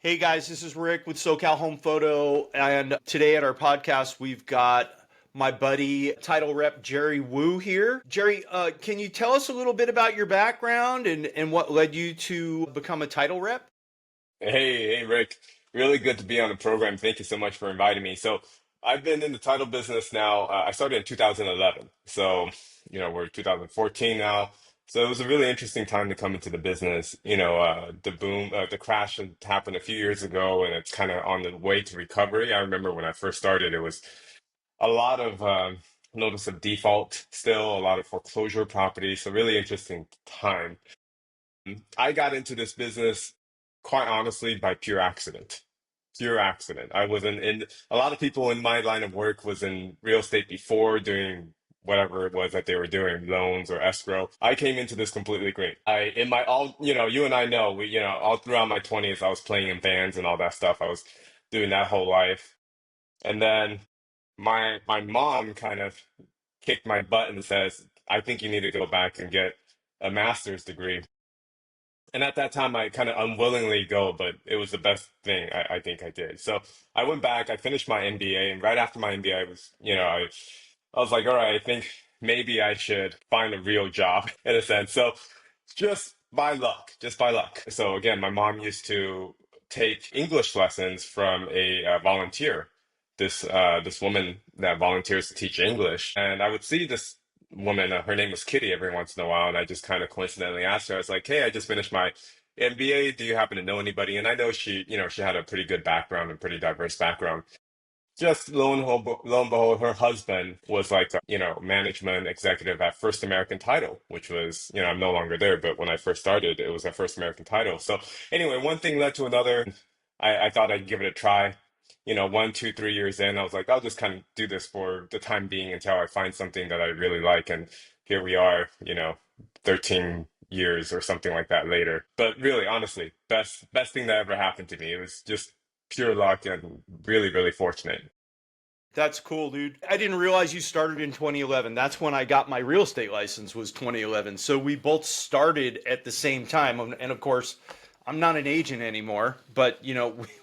Hey guys, this is Rick with SoCal Home Photo, and today at our podcast we've got my buddy title rep Jerry Wu here. Jerry, can you tell us a little bit about your background and what led you to become a title rep? Hey, Rick. Really good to be on the program. Thank you so much for inviting me. So, I've been in the title business now. I started in 2011. So, we're 2014 now. So, it was a really interesting time to come into the business. The boom, the crash had happened a few years ago, and it's kind of on the way to recovery. I remember when I first started, it was a lot of notice of default still, a lot of foreclosure property. So, really interesting time. I got into this business quite honestly by pure accident. Pure accident. I wasn't in A lot of people in my line of work was in real estate before doing whatever it was that they were doing, loans or escrow. I came into this completely green. I in my all, you and I know, all throughout my 20s I was playing in bands and all that stuff. I was doing that whole life. And then my mom kind of kicked my butt and says, "I think you need to go back and get a master's degree." And at that time, I kind of unwillingly go, but it was the best thing I think I did. So I went back, I finished my MBA, and right after my MBA, I was like, all right, I think maybe I should find a real job in a sense. So just by luck. So again, my mom used to take English lessons from a volunteer, this woman that volunteers to teach English, and I would see this woman, her name was Kitty, every once in a while, and I just kind of coincidentally asked her. I was like, "Hey, I just finished my MBA. Do you happen to know anybody?" And I know she had a pretty good background and pretty diverse background. Just lo and behold, her husband was like, management executive at First American Title, which was, I'm no longer there, but when I first started, it was at First American Title. So anyway, one thing led to another. I thought I'd give it a try. 1, 2, 3 years in, I was like, I'll just kind of do this for the time being until I find something that I really like. And here we are, 13 years or something like that later. But really, honestly, best thing that ever happened to me. It was just pure luck and really, really fortunate. That's cool, dude. I didn't realize you started in 2011. That's when I got my real estate license was 2011. So we both started at the same time. And of course, I'm not an agent anymore, but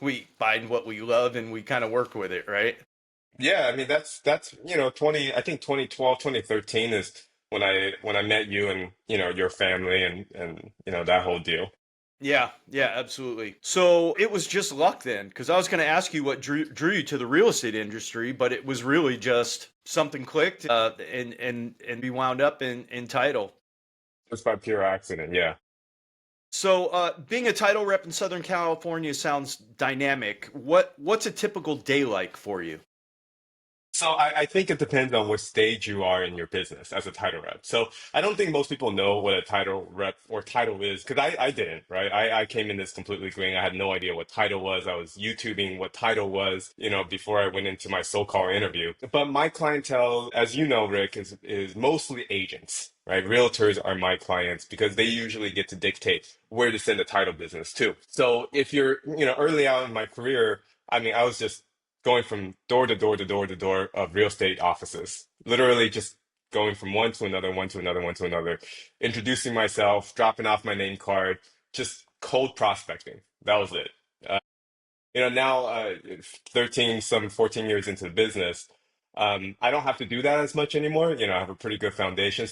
we find what we love and we kind of work with it, right? Yeah, I mean that's 20 I think 2012, 2013 is when I met you and your family and that whole deal. Yeah, yeah, absolutely. So it was just luck then, because I was going to ask you what drew you to the real estate industry, but it was really just something clicked, and we wound up in title. Just by pure accident, yeah. So being a title rep in Southern California sounds dynamic. What's a typical day like for you? So I think it depends on what stage you are in your business as a title rep. So I don't think most people know what a title rep or title is because I didn't, right? I came in this completely green. I had no idea what title was. I was YouTubing what title was, before I went into my so-called interview. But my clientele, as you know, Rick, is mostly agents, right? Realtors are my clients because they usually get to dictate where to send the title business to. So if you're, early out in my career, I mean, I was just going from door to door to door to door of real estate offices, literally just going from one to another, one to another, one to another, introducing myself, dropping off my name card, just cold prospecting. That was it. Uh, Now 13, some 14 years into the business, I don't have to do that as much anymore. I have a pretty good foundation.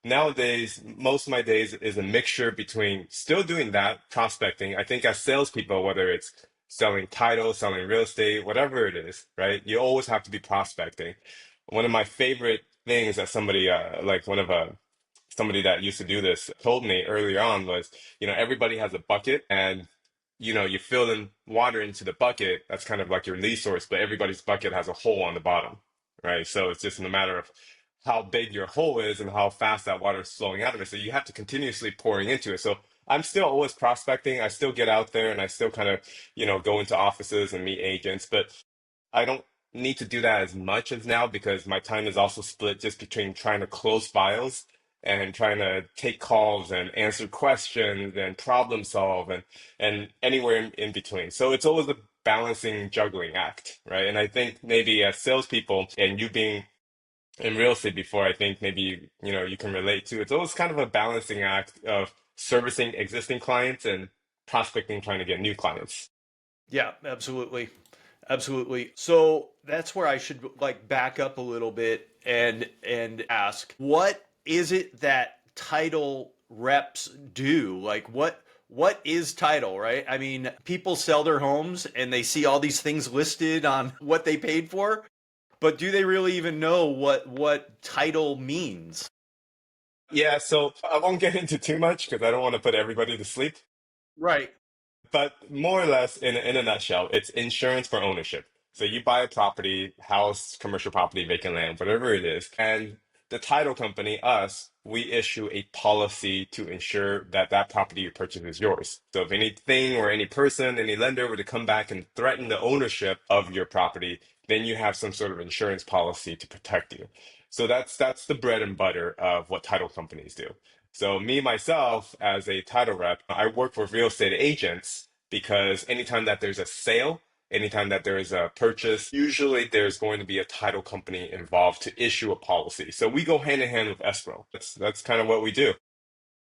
Nowadays, most of my days is a mixture between still doing that prospecting. I think as salespeople, whether it's selling titles, selling real estate, whatever it is, right? You always have to be prospecting. One of my favorite things that somebody that used to do this told me earlier on was, everybody has a bucket and you fill in water into the bucket. That's kind of like your lead source, but everybody's bucket has a hole on the bottom, right? So it's just a matter of how big your hole is and how fast that water is flowing out of it. So you have to continuously pouring into it. So I'm still always prospecting. I still get out there and I still kind of, go into offices and meet agents, but I don't need to do that as much as now because my time is also split just between trying to close files and trying to take calls and answer questions and problem solve and anywhere in between. So it's always a balancing juggling act, right? And I think maybe as salespeople and you being in real estate before, I think maybe you can relate to. It's always kind of a balancing act of servicing existing clients and prospecting, trying to get new clients. Yeah, absolutely. Absolutely. So that's where I should like back up a little bit and ask, what is it that title reps do? Like what is title, right? I mean, people sell their homes and they see all these things listed on what they paid for, but do they really even know what title means? Yeah, so I won't get into too much because I don't want to put everybody to sleep. Right. But more or less, in a nutshell, it's insurance for ownership. So you buy a property, house, commercial property, vacant land, whatever it is, and the title company, us, we issue a policy to ensure that that property you purchase is yours. So if anything or any person, any lender were to come back and threaten the ownership of your property, then you have some sort of insurance policy to protect you. So that's the bread and butter of what title companies do. So me myself as a title rep, I work with real estate agents because anytime that there's a sale, anytime that there is a purchase, usually there's going to be a title company involved to issue a policy. So we go hand in hand with escrow. That's kind of what we do.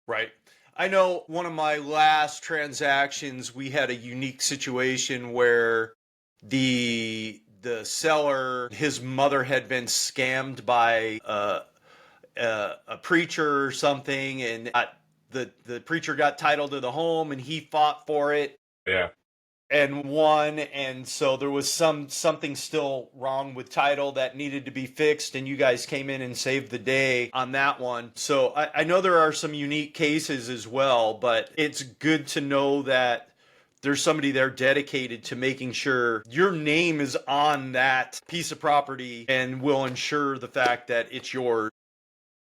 Right. I know one of my last transactions, we had a unique situation where the seller, his mother had been scammed by a preacher or something, and the preacher got title to the home, and he fought for it Yeah. and won, and so there was something still wrong with title that needed to be fixed, and you guys came in and saved the day on that one. So I know there are some unique cases as well, but it's good to know that there's somebody there dedicated to making sure your name is on that piece of property and will ensure the fact that it's yours.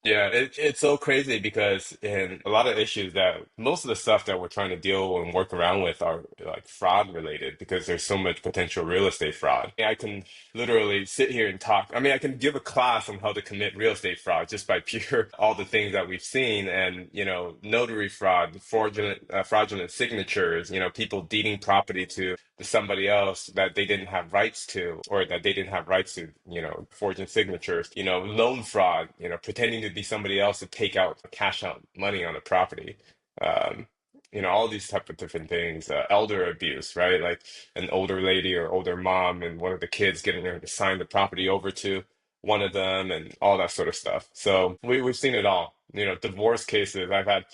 Yeah, it's so crazy because in a lot of issues that most of the stuff that we're trying to deal and work around with are like fraud related because there's so much potential real estate fraud. I can literally sit here and talk. I mean, I can give a class on how to commit real estate fraud just by pure all the things that we've seen and, notary fraud, fraudulent signatures, people deeding property to somebody else that they didn't have rights to, or that they didn't have rights to, forging signatures, loan fraud, pretending to be somebody else to take out, cash out money on a property. Um, all these type of different things, elder abuse, right? Like an older lady or older mom and one of the kids getting her to sign the property over to one of them and all that sort of stuff. So we've seen it all. Divorce cases. I've had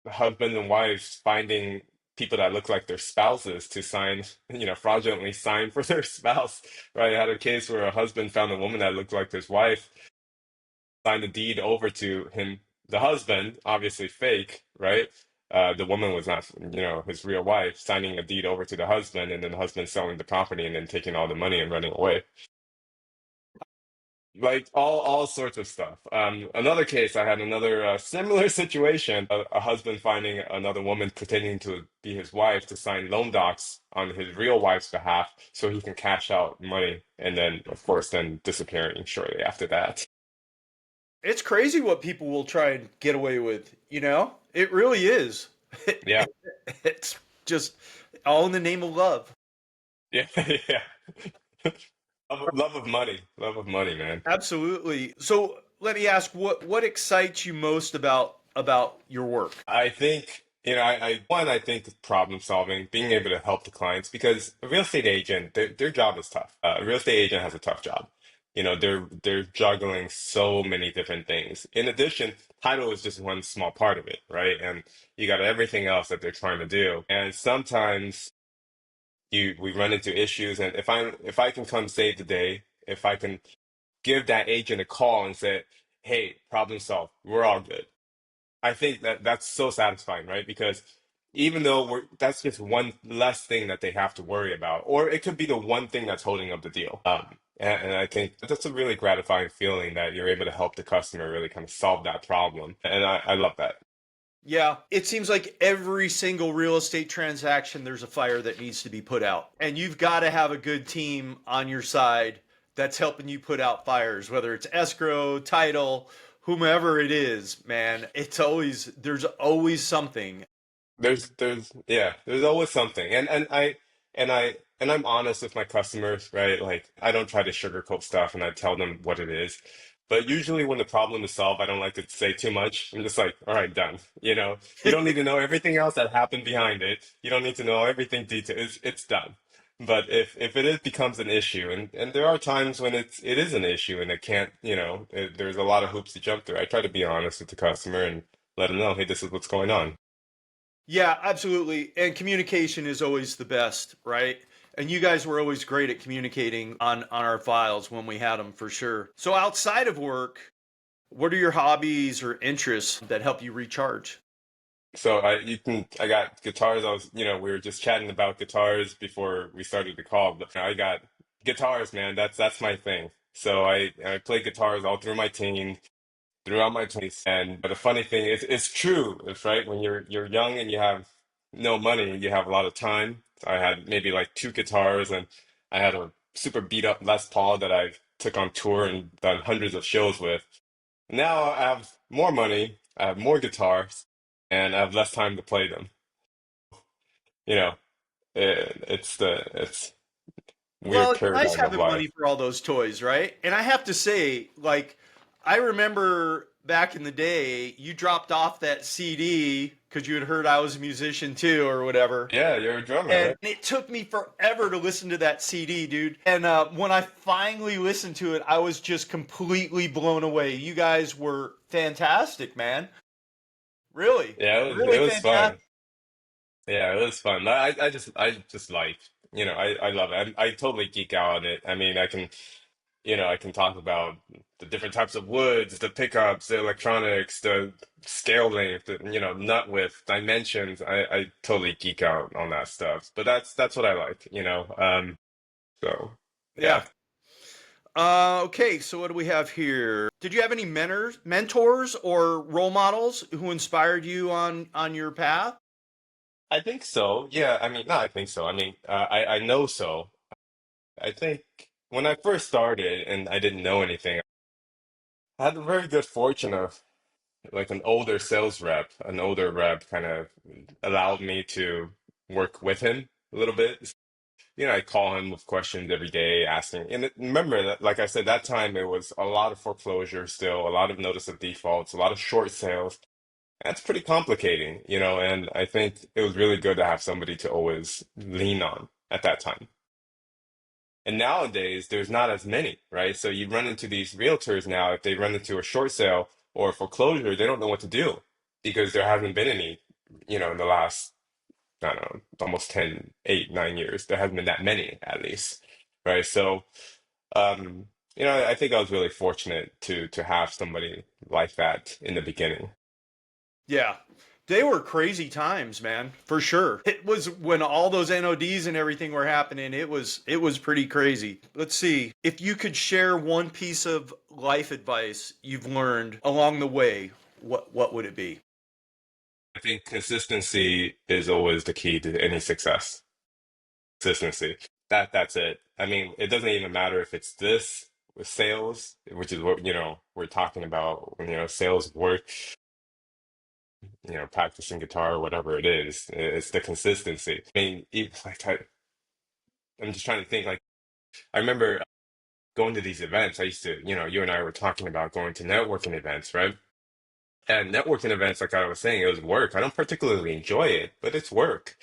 husbands and wives finding people that look like their spouses to sign, fraudulently sign for their spouse, right? I had a case where a husband found a woman that looked like his wife, signed the deed over to him, the husband, obviously fake, right? The woman was not, his real wife, signing a deed over to the husband, and then the husband selling the property and then taking all the money and running away. Like all sorts of stuff. Another case, I had another similar situation. A husband finding another woman pretending to be his wife to sign loan docs on his real wife's behalf so he can cash out money, and then of course then disappearing shortly after that. It's crazy what people will try and get away with, you know? It really is. Yeah, It's just all in the name of love. yeah, yeah. Love of money, man. Absolutely. So let me ask, what excites you most about your work? I think, I think problem solving, being able to help the clients because a real estate agent, their job is tough. A real estate agent has a tough job. They're juggling so many different things. In addition, title is just one small part of it, right? And you got everything else that they're trying to do. And sometimes we run into issues. And if I can come save the day, if I can give that agent a call and say, hey, problem solved, we're all good. I think that that's so satisfying, right? Because even though that's just one less thing that they have to worry about, or it could be the one thing that's holding up the deal. And I think that's a really gratifying feeling that you're able to help the customer really kind of solve that problem. And I love that. Yeah, it seems like every single real estate transaction, there's a fire that needs to be put out. And you've got to have a good team on your side that's helping you put out fires, whether it's escrow, title, whomever it is, man. There's always something. There's always something. And I'm honest with my customers, right? Like I don't try to sugarcoat stuff and I tell them what it is. But usually when the problem is solved, I don't like to say too much. I'm just like, all right, done. You don't need to know everything else that happened behind it. You don't need to know everything detail. It's done. But if it becomes an issue, and there are times when it is an issue and it can't, there's a lot of hoops to jump through. I try to be honest with the customer and let them know, hey, this is what's going on. Yeah, absolutely. And communication is always the best, right? And you guys were always great at communicating on our files when we had them for sure. So outside of work, what are your hobbies or interests that help you recharge? So I got guitars. We were just chatting about guitars before we started the call, but I got guitars, man. That's my thing. So I played guitars all through my teens, throughout my 20s. And but the funny thing is, it's true. It's right when you're young and you have no money, you have a lot of time. I had maybe like two guitars, and I had a super beat up Les Paul that I took on tour and done hundreds of shows with. Now I have more money, I have more guitars, and I have less time to play them. You know, it's Well, weird it's nice paradigm of having money life. for all those toys, right? And I have to say, like, I remember back in the day, you dropped off that CD because you had heard I was a musician too, or whatever. Yeah, you're a drummer, And right? it took me forever to listen to that CD, dude. And when I finally listened to it, I was just completely blown away. You guys were fantastic, man. Really, Yeah, it really was fantastic. fun. Yeah, it was fun. I just like, I love it. I totally geek out on it. I mean, I can talk about the different types of woods, the pickups, the electronics, the scale length, nut width, dimensions. I totally geek out on that stuff. But that's what I like, so Yeah. yeah. Okay, so what do we have here? Did you have any mentors, or role models who inspired you on your path? I think so. Yeah, I mean, no, I think so. I mean, I know so. I think when I first started and I didn't know anything, I had the very good fortune of like an older rep kind of allowed me to work with him a little bit. I call him with questions every day, asking. And remember that, like I said, that time it was a lot of foreclosure still, a lot of notice of defaults, a lot of short sales. That's pretty complicating, and I think it was really good to have somebody to always lean on at that time. And nowadays, there's not as many, right? So you run into these realtors now, if they run into a short sale or a foreclosure, they don't know what to do because there hasn't been any, in the last, I don't know, almost 10, 8, 9 years. There hasn't been that many, at least, right? So, I think I was really fortunate to have somebody like that in the beginning. Yeah. They were crazy times, man, for sure. It was when all those NODs and everything were happening, it was pretty crazy. Let's see. If you could share one piece of life advice you've learned along the way, what would it be? I think consistency is always the key to any success. Consistency. That's it. I mean, it doesn't even matter if it's this with sales, which is what, we're talking about, sales work, practicing guitar, whatever it is. It's the consistency. I mean, even like I'm just trying to think like I remember going to these events. I used to, you and I were talking about going to networking events, right? And networking events, like I was saying, it was work. I don't particularly enjoy it, but it's work.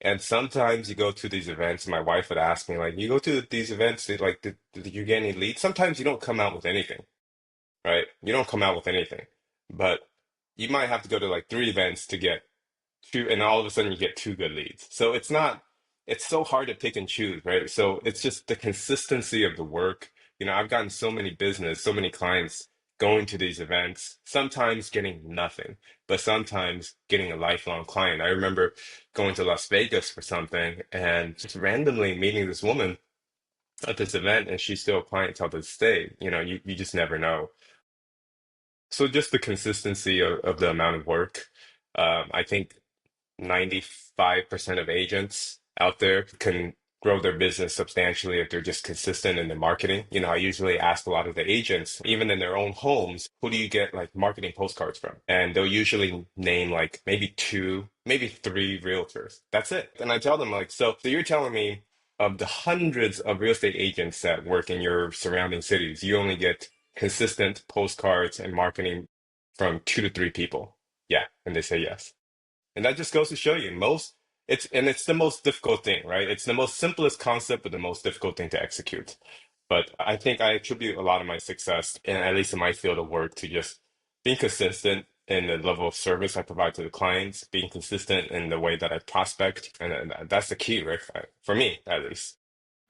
And sometimes you go to these events, my wife would ask me, like, you go to these events, like, did you get any leads? Sometimes you don't come out with anything, right? You don't come out with anything, but you might have to go to like three events to get two, and all of a sudden you get two good leads. So it's so hard to pick and choose, right? So it's just the consistency of the work. I've gotten so many business, so many clients going to these events, sometimes getting nothing, but sometimes getting a lifelong client. I remember going to Las Vegas for something and just randomly meeting this woman at this event, and she's still a client till this day. You just never know. So just the consistency of the amount of work. I think 95% of agents out there can grow their business substantially if they're just consistent in their marketing. I usually ask a lot of the agents, even in their own homes, who do you get like marketing postcards from? And they'll usually name like maybe two, maybe three realtors. That's it. And I tell them like, so you're telling me of the hundreds of real estate agents that work in your surrounding cities, you only get consistent postcards and marketing from 2 to 3 people. Yeah, and they say yes. And that just goes to show you it's the most difficult thing, right? It's the most simplest concept, but the most difficult thing to execute. But I think I attribute a lot of my success, and at least in my field of work, to just being consistent in the level of service I provide to the clients, being consistent in the way that I prospect, and that's the key, right? For me, at least.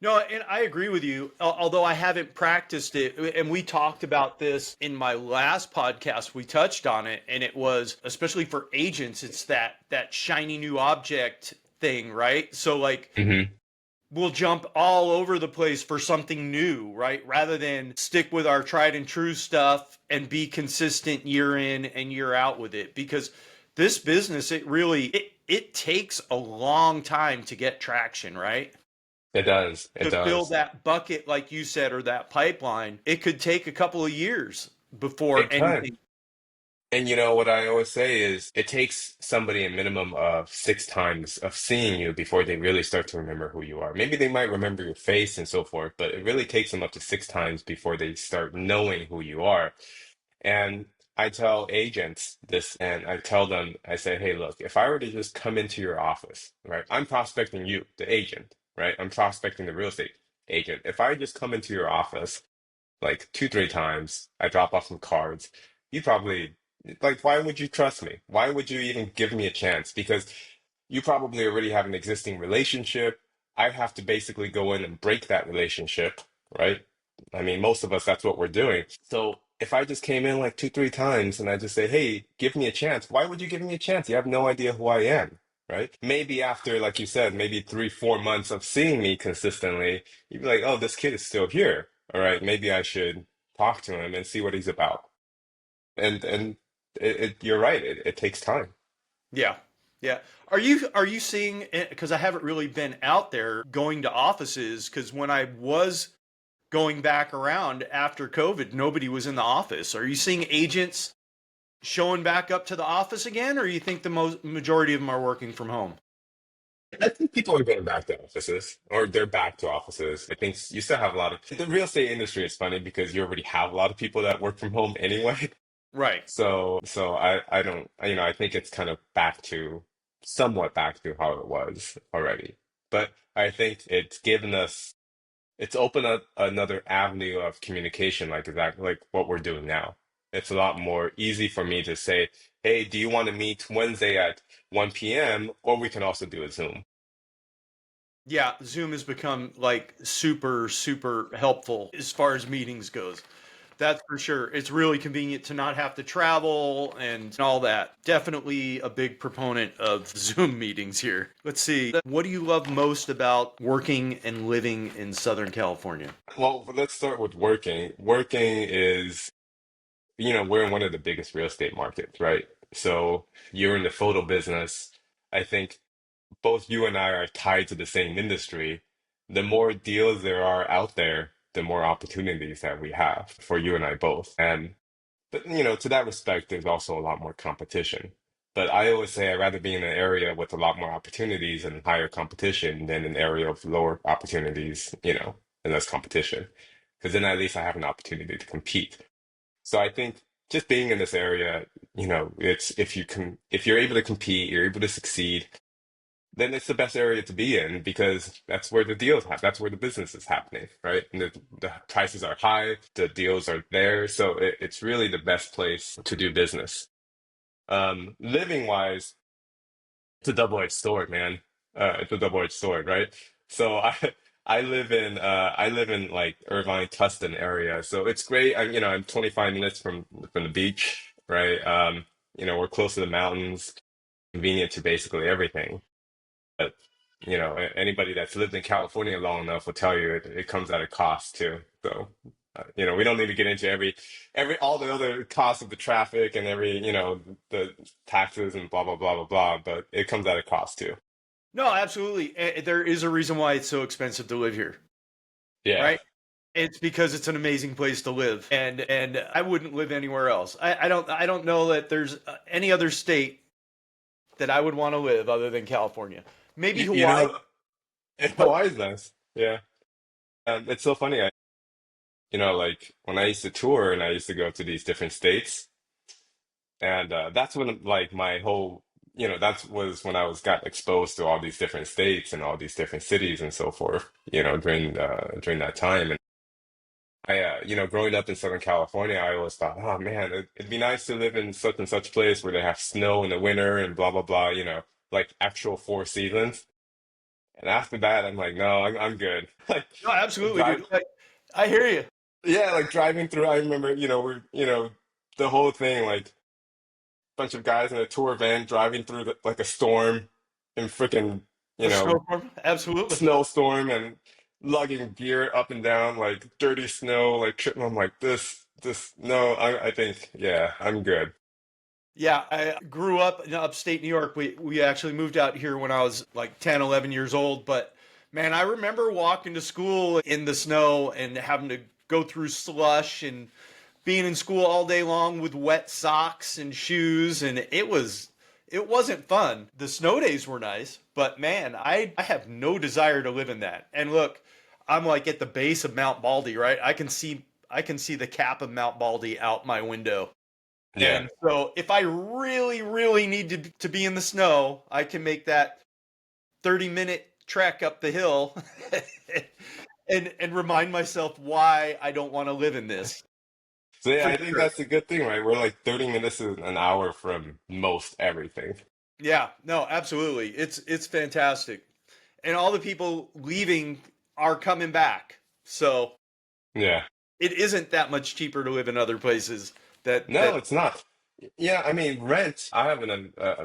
No, and I agree with you, although I haven't practiced it. And we talked about this in my last podcast. We touched on it, and it was especially for agents, it's that shiny new object thing, right? So like Hmm. we'll jump all over the place for something new, right? Rather than stick with our tried and true stuff and be consistent year in and year out with it. Because this business, it takes a long time to get traction, right? It does. It To fill does. that bucket, like you said, or that pipeline, it could take a couple of years before It can. anything. And you know what I always say is it takes somebody a minimum of 6 times of seeing you before they really start to remember who you are. Maybe they might remember your face and so forth, but it really takes them up to 6 times before they start knowing who you are. And I tell agents this, and I tell them, I say, hey, look, if I were to just come into your office, right? I'm prospecting you, the agent, right? I'm prospecting the real estate agent. If I just come into your office like 2, 3 times, I drop off some cards, you probably like, why would you trust me? Why would you even give me a chance? Because you probably already have an existing relationship. I have to basically go in and break that relationship, right? I mean, most of us, that's what we're doing. So if I just came in like 2, 3 times and I just say, hey, give me a chance, why would you give me a chance? You have no idea who I am, right? Maybe after, like you said, maybe 3, 4 months of seeing me consistently, you'd be like, oh, this kid is still here. All right, maybe I should talk to him and see what he's about. And you're right, it takes time. Yeah. Yeah. Are you seeing, because I haven't really been out there going to offices, because when I was going back around after COVID, nobody was in the office. Are you seeing agents showing back up to the office again, or you think the majority of them are working from home? I think people are going back to offices, or they're back to offices. I think you still have a lot of the real estate industry is funny because you already have a lot of people that work from home anyway. Right. So I don't, I think it's kind of back to somewhat back to how it was already. But I think it's opened up another avenue of communication, like exactly like what we're doing now. It's a lot more easy for me to say, hey, do you want to meet Wednesday at 1 p.m. or we can also do a Zoom. Yeah, Zoom has become like super, super helpful as far as meetings goes. That's for sure. It's really convenient to not have to travel and all that. Definitely a big proponent of Zoom meetings here. Let's see. What do you love most about working and living in Southern California? Well, let's start with working. Working is, we're in one of the biggest real estate markets, right? So you're in the photo business. I think both you and I are tied to the same industry. The more deals there are out there, the more opportunities that we have for you and I both. But to that respect, there's also a lot more competition. But I always say I'd rather be in an area with a lot more opportunities and higher competition than an area of lower opportunities, and less competition. Because then at least I have an opportunity to compete. So I think just being in this area, it's if you're able to compete, you're able to succeed, then it's the best area to be in because that's where the deals happen. That's where the business is happening, right? And the prices are high, the deals are there, so it's really the best place to do business. Living wise, it's a double-edged sword, man. It's a double-edged sword, right? So I live in like Irvine, Tustin area, so it's great. I'm 25 minutes from the beach, right? We're close to the mountains, convenient to basically everything. But anybody that's lived in California long enough will tell you it comes at a cost too. So we don't need to get into every all the other costs of the traffic and every the taxes and blah blah blah blah blah. But it comes at a cost too. No, absolutely. There is a reason why it's so expensive to live here, Yeah. right? It's because it's an amazing place to live, and I wouldn't live anywhere else. I don't know that there's any other state that I would want to live other than California. Maybe You, you Hawaii, know, but Hawaii is nice. Yeah. It's so funny. like when I used to tour and I used to go to these different states, and that's when like my whole, that was when I was got exposed to all these different states and all these different cities and so forth, during that time. And growing up in Southern California, I always thought, oh man, it'd be nice to live in such and such place where they have snow in the winter and blah blah blah, like actual four seasons. And after that, I'm like, no, I'm good. Like No, absolutely, drive, dude. I hear you. yeah, like driving through. I remember, the whole thing, like bunch of guys in a tour van driving through like a storm and freaking, you A know, snowstorm? Absolutely. snowstorm and lugging gear up and down like dirty snow, like tripping. I'm like, no, I think, yeah, I'm good. Yeah, I grew up in upstate New York. We actually moved out here when I was like 10, 11 years old. But man, I remember walking to school in the snow and having to go through slush and being in school all day long with wet socks and shoes. And it wasn't fun. The snow days were nice, but man, I have no desire to live in that. And look, I'm like at the base of Mount Baldy, right? I can see the cap of Mount Baldy out my window. Yeah. And so if I really, really need to be in the snow, I can make that 30-minute trek up the hill and remind myself why I don't want to live in this. So yeah, For I think sure. that's a good thing, right? We're like 30 minutes to an hour from most everything. Yeah, no, absolutely. It's fantastic. And all the people leaving are coming back. So Yeah. it isn't that much cheaper to live in other places that No, it's not. Yeah, I mean, rent. I have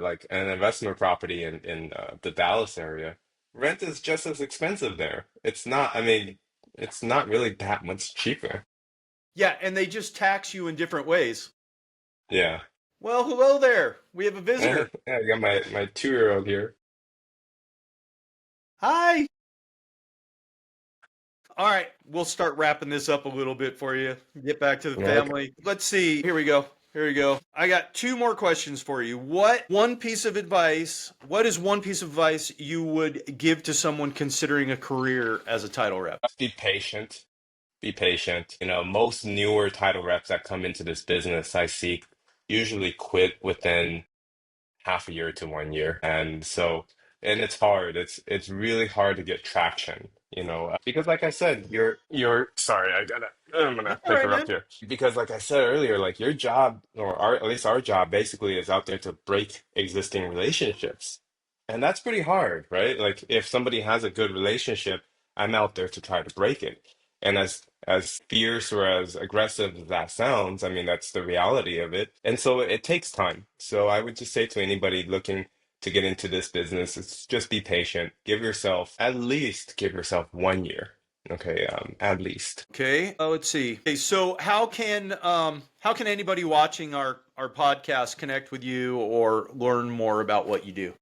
like an investment property in the Dallas area. Rent is just as expensive there. It's not, I mean, it's not really that much cheaper. yeah, and they just tax you in different ways. Yeah. Well, hello there. We have a Yeah, visitor. I got my 2-year-old here. Hi. All right, we'll start wrapping this up a little bit for you. Get back to the Okay. family. Let's see. Here we go. Here we go. I got two more questions for you. What is one piece of advice you would give to someone considering a career as a title rep? Be patient. Be patient. Most newer title reps that come into this business I see usually quit within half a year to 1 year. And it's hard. It's really hard to get traction, because like I said, you're sorry, I'm gonna That's all right, interrupt man. here. Because like I said earlier, like your job or at least our job basically is out there to break existing relationships. And that's pretty hard, right? Like if somebody has a good relationship, I'm out there to try to break it. And as fierce or as aggressive as that sounds, I mean, that's the reality of it. And so it takes time. So I would just say to anybody looking to get into this business, is just be patient. Give yourself 1 year. Okay, at least. Okay, let's see. Okay, so how can anybody watching our podcast connect with you or learn more about what you do?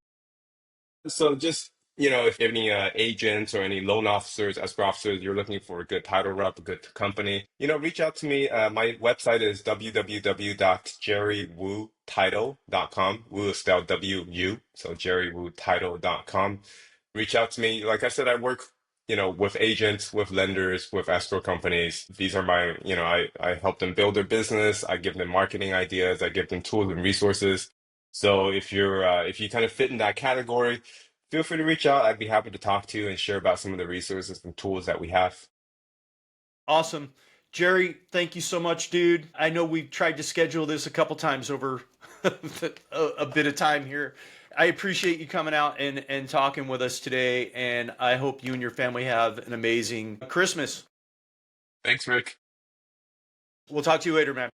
So just, if any agents or any loan officers, escrow officers, you're looking for a good title rep, a good company, reach out to me. My website is www.jerrywoodtitle.com. Woo is spelled W-U, so jerrywoodtitle.com. Reach out to me. Like I said, I work, with agents, with lenders, with escrow companies. These are my, I help them build their business. I give them marketing ideas. I give them tools and resources. So if you kind of fit in that category, feel free to reach out. I'd be happy to talk to you and share about some of the resources and tools that we have. Awesome. Jerry, thank you so much, dude. I know we've tried to schedule this a couple times over a bit of time here. I appreciate you coming out and talking with us today, and I hope you and your family have an amazing Christmas. Thanks, Rick. We'll talk to you later, man.